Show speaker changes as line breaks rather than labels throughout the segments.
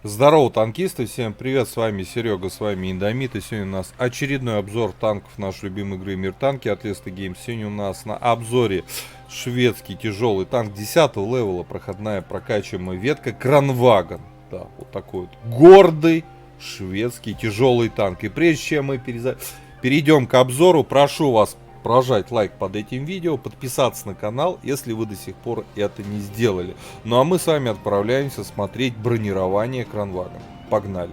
Здорово, танкисты, всем привет, с вами Серега, с вами Индомит, и сегодня у нас очередной обзор танков нашей любимой игры Мир Танки от Леста Геймс. Сегодня у нас на обзоре шведский тяжелый танк 10 левела, проходная прокачиваемая ветка Кранваген. Да, вот такой вот гордый шведский тяжелый танк. И прежде чем мы перейдем к обзору, прошу вас прожать лайк под этим видео, подписаться на канал, если вы до сих пор это не сделали. Ну а мы с вами отправляемся смотреть бронирование Кранваген. Погнали!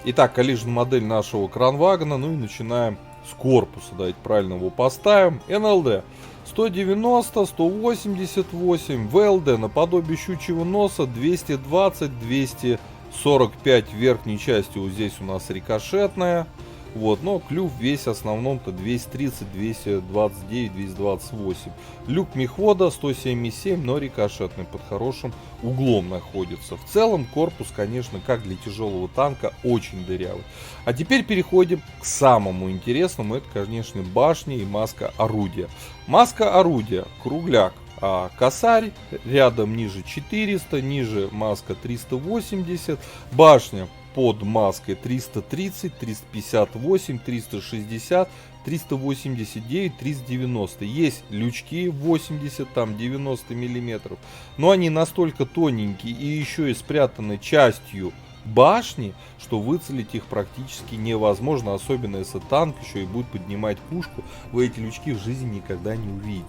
Итак, коллижная модель нашего Кранвагена, ну и начинаем с корпуса, давайте правильно его поставим. НЛД 190, 188, ВЛД наподобие щучьего носа 220, 245 верхней части, вот здесь у нас рикошетная. Вот, но клюв весь основном-то 230, 229, 228. Люк мехвода 177, но рикошетный, под хорошим углом находится. В целом корпус, конечно, как для тяжелого танка, очень дырявый. А теперь переходим к самому интересному. Это, конечно, башня и маска орудия. Маска орудия, кругляк. А косарь рядом ниже 400, ниже маска 380, башня под маской 330, 358, 360, 389, 390. Есть лючки 80, там 90 миллиметров, но они настолько тоненькие и еще и спрятаны частью башни, что выцелить их практически невозможно, особенно если танк еще и будет поднимать пушку, вы эти лючки в жизни никогда не увидите.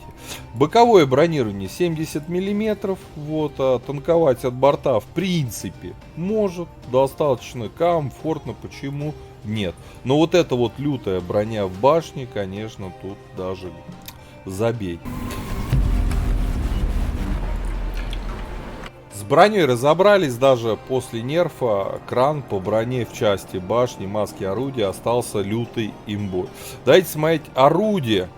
Боковое бронирование 70 миллиметров, вот, а танковать от борта в принципе может, достаточно комфортно, почему нет. Но вот эта вот лютая броня в башне, конечно, тут даже забей. С броней разобрались, даже после нерфа кран по броне в части башни, маски орудия остался лютой имбой. Давайте смотреть орудие,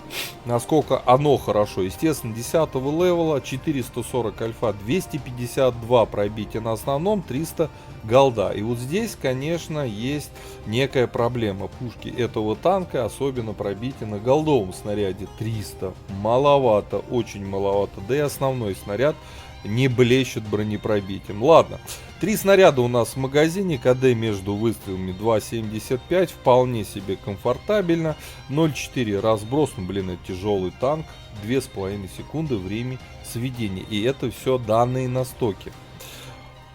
насколько оно хорошо. Естественно, 10 левела, 440 альфа, 252 пробития на основном, 300 голда. И вот здесь, конечно, есть некая проблема. Пушки этого танка, особенно пробитие на голдовом снаряде 300. Маловато, очень маловато. Да и основной снаряд не блещет бронепробитием. Ладно, 3 снаряда у нас в магазине, КД между выстрелами 2,75, вполне себе комфортабельно. 0,4 разброс, ну блин, это тяжелый танк, 2,5 секунды время сведения. И это все данные на стоке.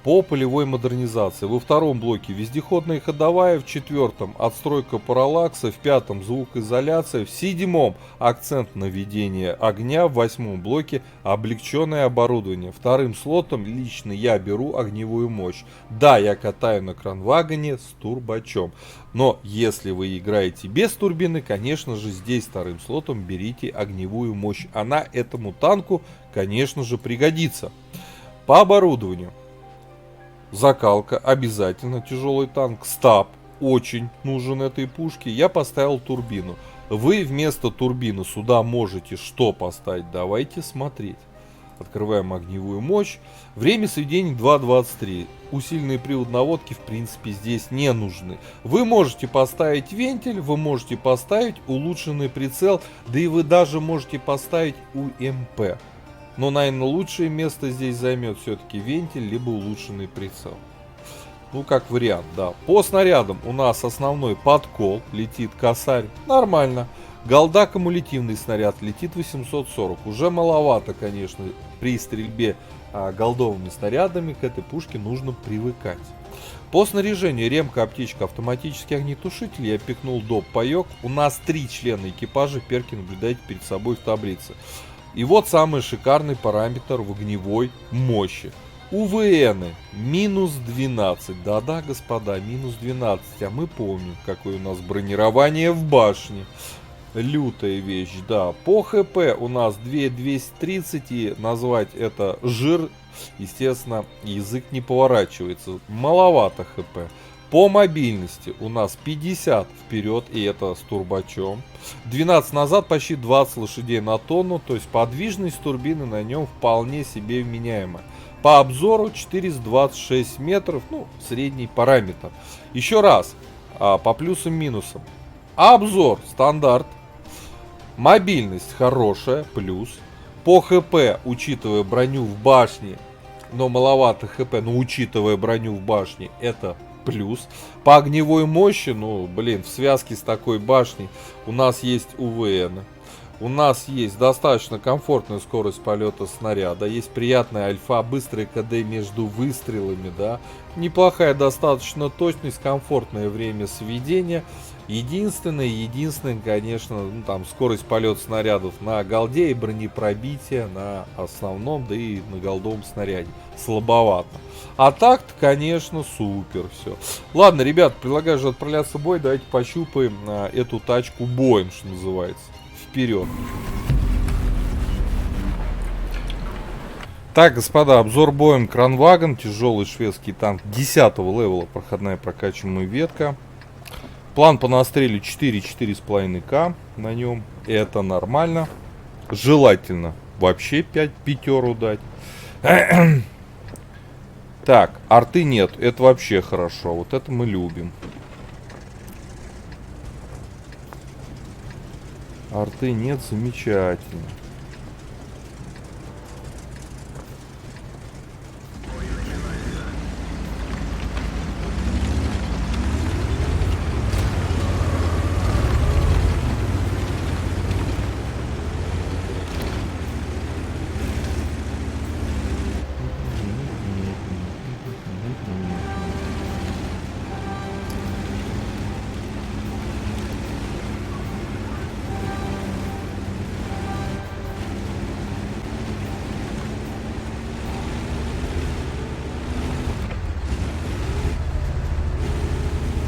По полевой модернизации. Во втором блоке вездеходная ходовая, в четвертом отстройка параллакса, в пятом звукоизоляция, в седьмом акцент на ведение огня, в восьмом блоке облегченное оборудование. Вторым слотом лично я беру огневую мощь. Да, я катаю на Кранвагене с турбачом. Но если вы играете без турбины, конечно же, здесь вторым слотом берите огневую мощь. Она этому танку, конечно же, пригодится. По оборудованию. Закалка обязательно, тяжелый танк. Стаб очень нужен этой пушке. Я поставил турбину. Вы вместо турбины сюда можете что поставить? Давайте смотреть. Открываем огневую мощь. Время сведения 2.23. Усиленные привод наводки в принципе здесь не нужны. Вы можете поставить вентиль, вы можете поставить улучшенный прицел, да и вы даже можете поставить УМП. Но, наверное, лучшее место здесь займет все-таки вентиль, либо улучшенный прицел. Ну, как вариант, да. По снарядам у нас основной подкол, летит косарь, нормально. Голда кумулятивный снаряд, летит 840. Уже маловато, конечно, при стрельбе голдовыми снарядами к этой пушке нужно привыкать. По снаряжению ремка, аптечка, автоматический огнетушитель, я пикнул доп. Паёк. У нас 3 члена экипажа, перки наблюдайте перед собой в таблице. И вот самый шикарный параметр в огневой мощи. УВН минус 12. Да-да, господа, минус 12. А мы помним, какое у нас бронирование в башне. Лютая вещь, да. По ХП у нас 2230. И назвать это жир, естественно, язык не поворачивается. Маловато ХП. По мобильности у нас 50 вперед, и это с турбачом. 12 назад, почти 20 лошадей на тонну, то есть подвижность турбины на нем вполне себе вменяемая. По обзору 426 метров, ну, средний параметр. Еще раз, по плюсам-минусам. Обзор стандарт. Мобильность хорошая, плюс. По ХП, учитывая броню в башне, но маловато хп, но учитывая броню в башне, это плюс. По огневой мощи, ну, блин, в связке с такой башней у нас есть УВН. У нас есть достаточно комфортная скорость полета снаряда, есть приятная альфа, быстрый КД между выстрелами, да, неплохая достаточно точность, комфортное время сведения. Единственное, конечно, ну, там скорость полета снарядов на голде и бронепробитие на основном, да и на голдовом снаряде слабовато. А так-то, конечно, супер все. Ладно, ребят, предлагаю же отправляться в бой, давайте пощупаем эту тачку боем, что называется. Вперед. Так, господа, обзор боем Кранваген, тяжелый шведский танк 10 левела, проходная прокачиваемая ветка. План по настреле 4-4,5К на нем, это нормально. Желательно вообще 5 пятеру дать. Так, арты нет, это вообще хорошо, вот это мы любим. Арты нет, замечательно.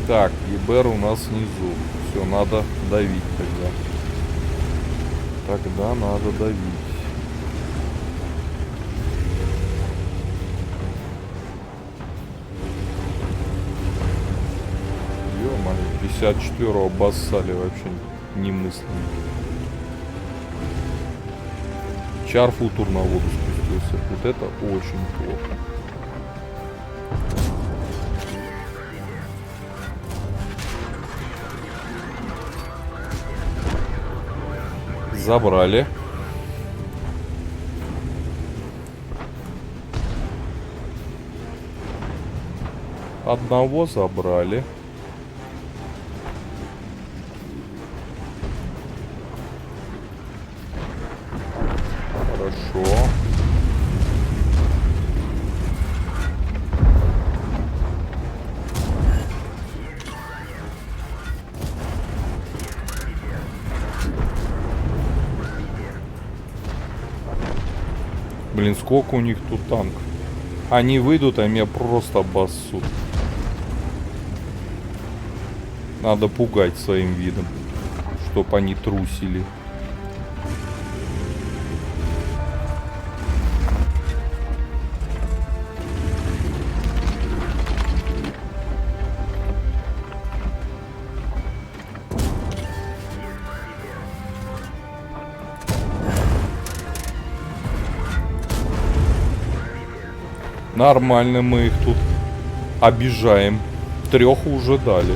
Так, ЕБР у нас внизу. Все, надо давить тогда. Тогда надо давить. Ё-моё, 54-го обоссали вообще немыслимо. Чар-футур на воду спустился. Вот это очень плохо. Забрали. Одного забрали. Хорошо. Блин, сколько у них тут танков. Они выйдут, а меня просто обоссут. Надо пугать своим видом, чтоб они трусили. Нормально мы их тут обижаем. 3 уже дали.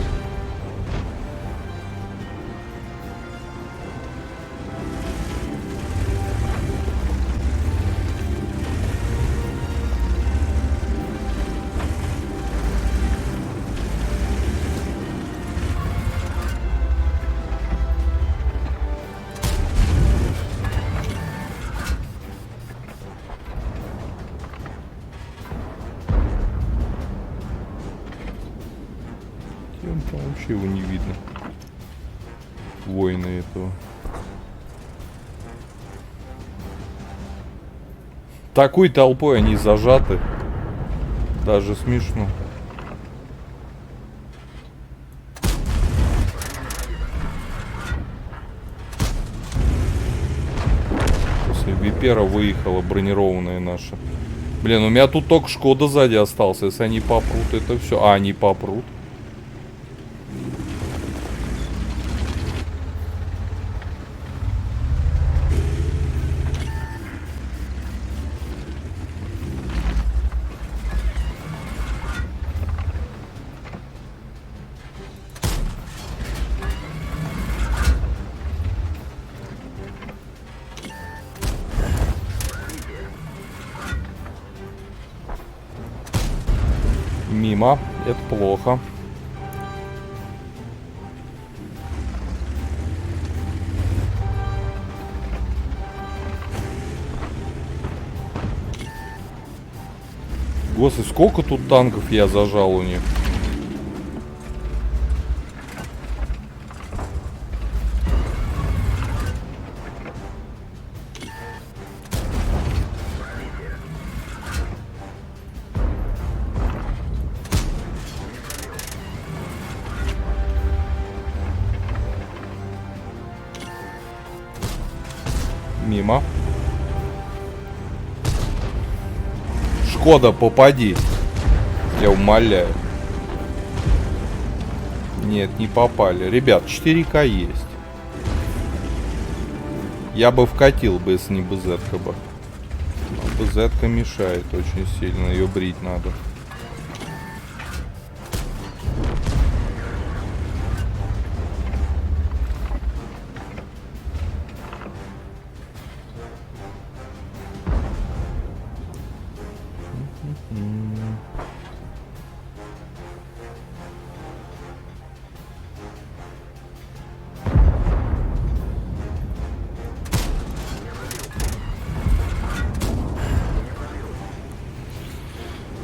Там вообще его не видно. Воины этого. Такой толпой они зажаты. Даже смешно. После Випера выехала бронированная наша. Блин, у меня тут только Шкода сзади остался. Если они попрут, это все. А, они попрут. Мимо. Это плохо. Господи, сколько тут танков я зажал у них. Мимо. Шкода, попади. Я умоляю. Нет, не попали. Ребят, 4К есть. Я бы вкатил бы, если не БЗ-ка бы. БЗ-ка мешает очень сильно. Ее брить надо.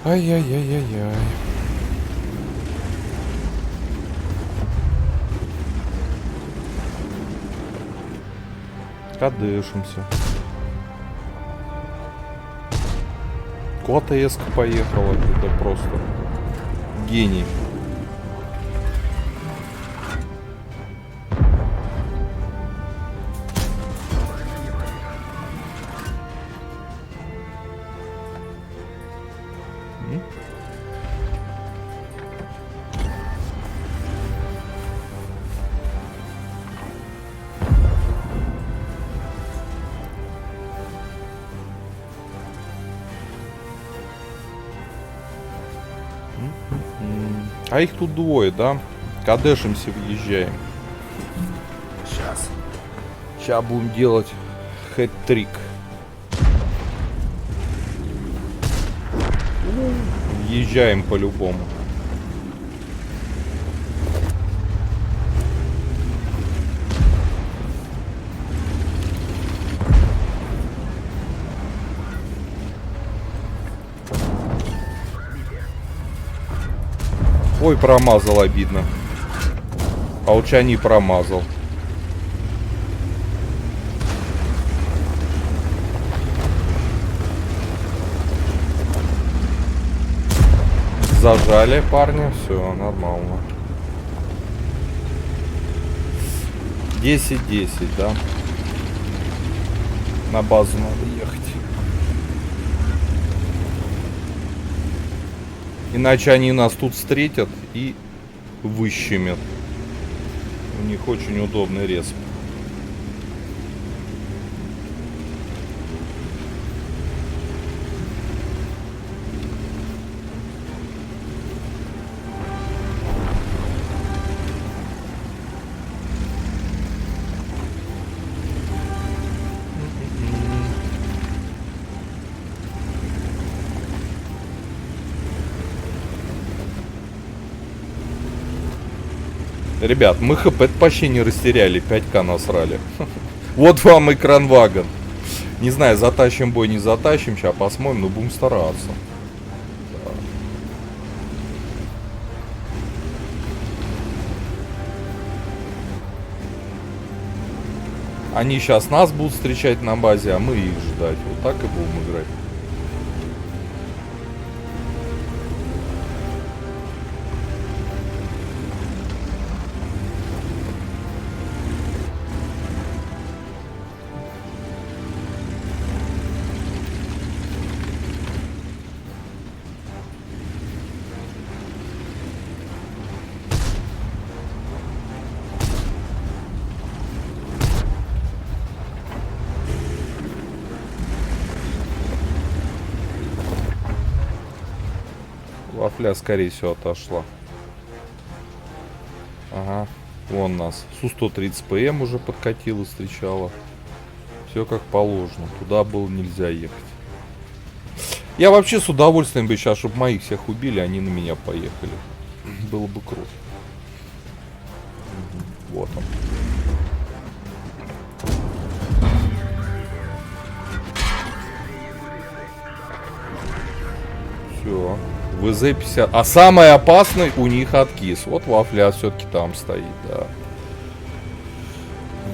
Ай-яй-яй-яй-яй. Кадышимся. Куда-то эска поехала. Это просто гений. А их тут двое, да? Кадешимся, въезжаем. Сейчас будем делать хэт-трик. Въезжаем по-любому. Ой, промазал, обидно. А у тебя не промазал. Зажали парня, все нормально. 10-10, да? На базу надо ехать. Иначе они нас тут встретят и выщемят. У них очень удобный респ. Ребят, мы хп почти не растеряли, 5К насрали. Вот вам и кранвагон. Не знаю, затащим бой, не затащим, сейчас посмотрим, но будем стараться. Они сейчас нас будут встречать на базе, а мы их ждать. Вот так и будем играть. Вафля, скорее всего, отошла. Ага, вон нас. Су-130 ПМ уже подкатила, встречала. Все как положено. Туда было нельзя ехать. Я вообще с удовольствием бы сейчас, чтобы моих всех убили, они на меня поехали. Было бы круто. Вот он. Все. ВЗ-50. А самый опасный у них откис. Вот Вафля все-таки там стоит, да.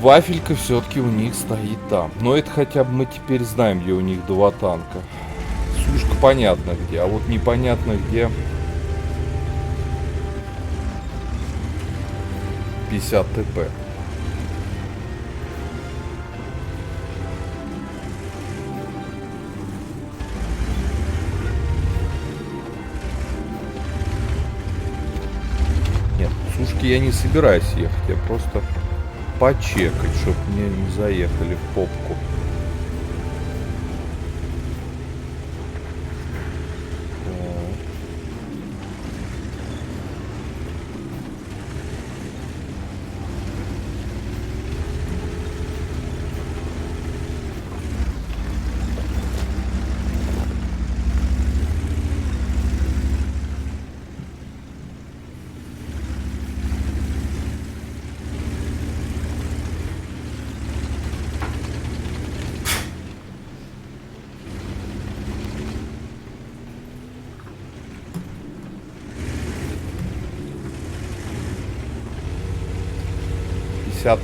Вафелька все-таки у них стоит там. Но это хотя бы мы теперь знаем, где у них 2 танка. Сушка понятно где, а вот непонятно где 50 ТП. Нет, сушки я не собираюсь ехать, я просто почекать, чтобы мне не заехали в попку.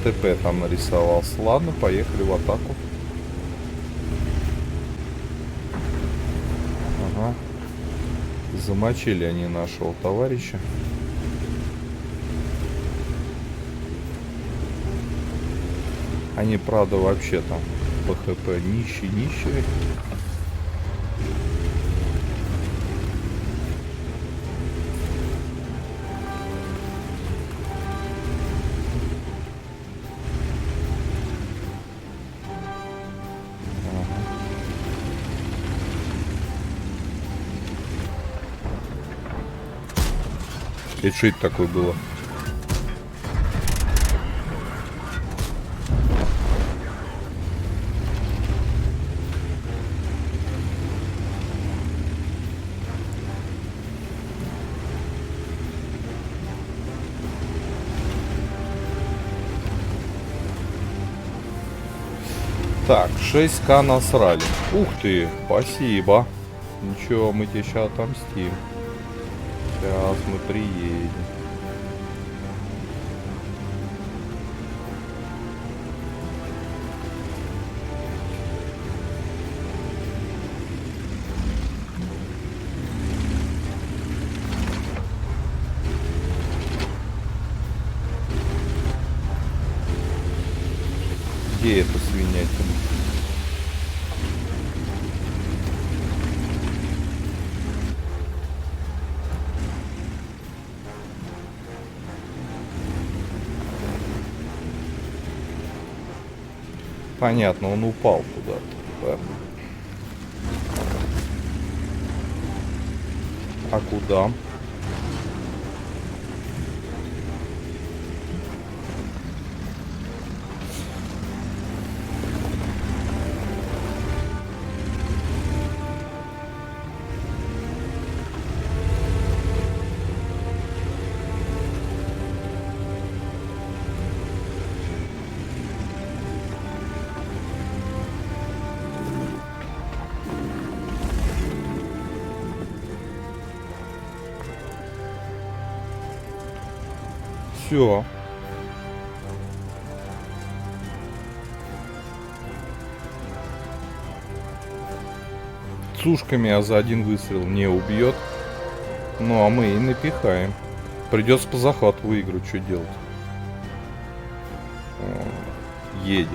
ТП там нарисовался. Ладно, поехали в атаку. Ага. Замочили они нашего товарища. Они, правда, вообще там по ХП нищие. И что это такое было? Так, 6К насрали. Ух ты, спасибо. Ничего, мы тебе сейчас отомстим. Сейчас мы приедем. Где эта свинятина? Понятно, он упал куда-то. Да. А куда? Все. Сушками а за один выстрел не убьет. Ну а мы и напихаем. Придется по захвату выиграть, что делать. Едет.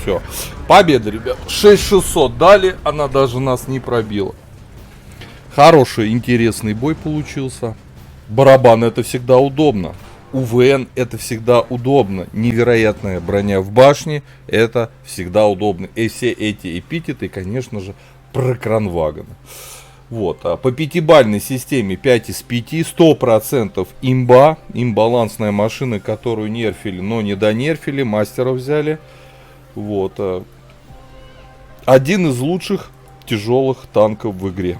Все. Победа, ребят. 6600 дали, она даже нас не пробила. Хороший, интересный бой получился. Барабан это всегда удобно. УВН это всегда удобно. Невероятная броня в башне это всегда удобно. И все эти эпитеты, конечно же, про кранвагона. Вот. А по пятибалльной системе 5 из 5, 100% имба. Имбалансная машина, которую нерфили, но не донерфили. Мастера взяли. Вот. Один из лучших тяжелых танков в игре.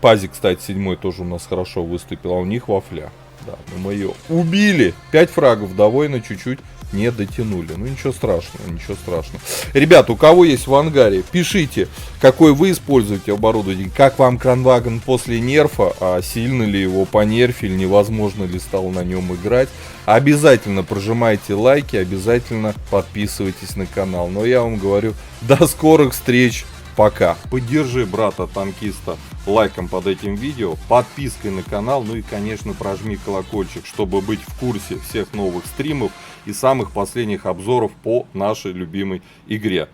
Пази, кстати, 7 тоже у нас хорошо выступил, а у них вафля. Да, но мы ее убили. 5 фрагов довольно чуть-чуть не дотянули. Ну ничего страшного, ничего страшного. Ребят, у кого есть в ангаре, пишите, какой вы используете оборудование, как вам кранваген после нерфа, а сильно ли его понерфили, невозможно ли стало на нем играть. Обязательно прожимайте лайки, обязательно подписывайтесь на канал. Но я вам говорю, до скорых встреч. Пока. Поддержи брата-танкиста лайком под этим видео, подпиской на канал, ну и, конечно, прожми колокольчик, чтобы быть в курсе всех новых стримов и самых последних обзоров по нашей любимой игре.